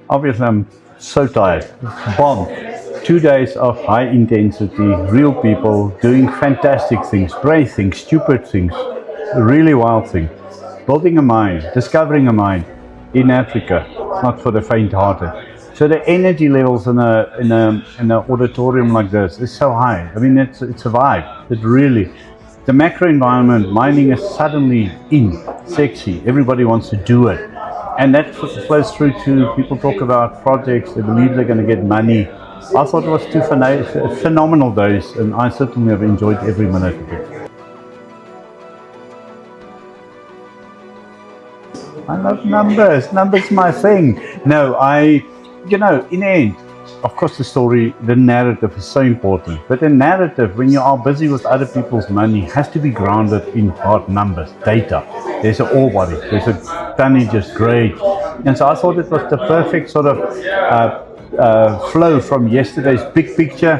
Obviously, I'm so tired. Bomb. 2 days of high intensity, real people doing fantastic things, brave things, stupid things, really wild things. Building a mine, discovering a mine in Africa, not for the faint-hearted. So the energy levels in an auditorium like this is so high. I mean, it's a vibe. It really, the macro environment, mining is suddenly in, sexy. Everybody wants to do it. And that flows through to people talk about projects, they believe they're going to get money. I thought it was two phenomenal days, and I certainly have enjoyed every minute of it. I love numbers. Numbers my thing. No, in the end, of course the story, the narrative is so important. But the narrative, when you are busy with other people's money, has to be grounded in hard numbers, data. There's an ore body, there's a tonnage grade. And so I thought it was the perfect sort of flow from yesterday's big picture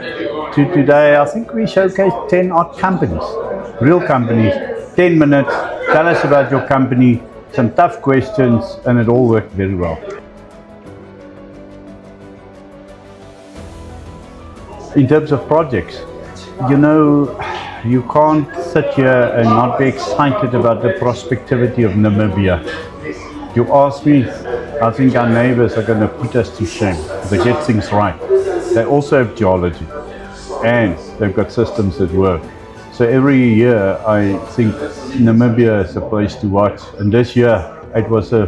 to today. I think we showcased 10 odd companies, real companies, 10 minutes, tell us about your company, some tough questions, and it all worked very well. In terms of projects, you can't sit here and not be excited about the prospectivity of Namibia. You ask me, I think our neighbors are going to put us to shame if they get things right. They also have geology and they've got systems that work. So every year I think Namibia is a place to watch, and this year it was a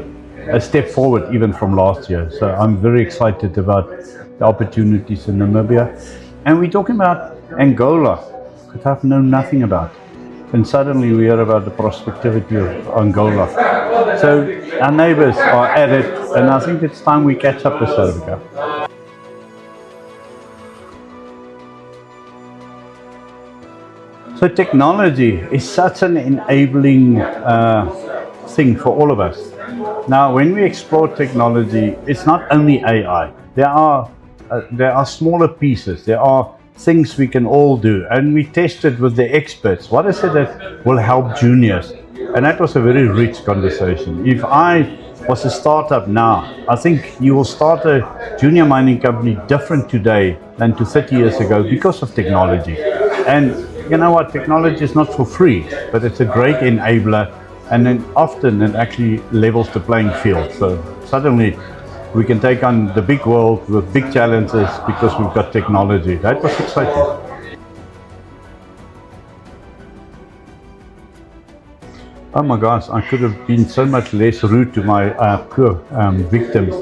step forward even from last year. So I'm very excited about the opportunities in Namibia. And we're talking about Angola, that I've known nothing about. And suddenly we hear about the prospectivity of Angola. So our neighbors are at it, and I think it's time we catch up with South Africa. So technology is such an enabling thing for all of us. Now, when we explore technology, it's not only AI. There are smaller pieces. There are things we can all do, and we tested with the experts. What is it that will help juniors? And that was a very rich conversation. If I was a startup now, I think you will start a junior mining company different today than to 30 years ago because of technology. And you know what? Technology is not for free, but it's a great enabler, and then often it actually levels the playing field. So suddenly we can take on the big world with big challenges because we've got technology. That was exciting. Oh my gosh, I could have been so much less rude to my poor victims.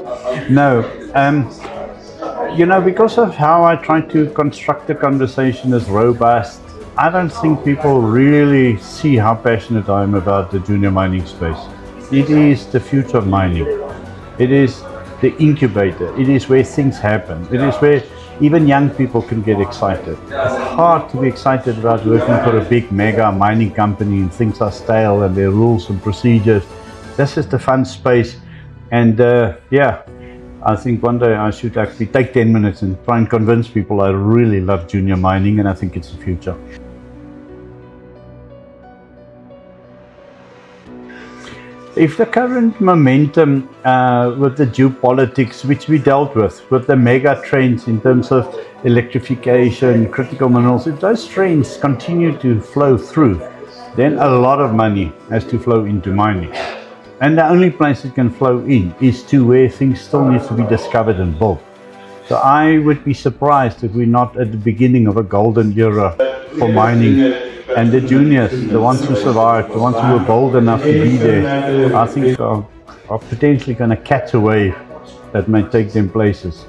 No, because of how I try to construct the conversation as robust, I don't think people really see how passionate I am about the junior mining space. It is the future of mining. It is the incubator. It is where things happen. It is where even young people can get excited. It's hard to be excited about working for a big mega mining company and things are stale and there are rules and procedures. This is the fun space. And I think one day I should actually take 10 minutes and try and convince people I really love junior mining, and I think it's the future. If the current momentum with the geopolitics, which we dealt with the mega trends in terms of electrification, critical minerals, if those trends continue to flow through, then a lot of money has to flow into mining. And the only place it can flow in is to where things still need to be discovered and built. So I would be surprised if we're not at the beginning of a golden era for mining. And the juniors, the ones who survived, the ones who were bold enough to be there, I think are potentially going to catch a wave that may take them places.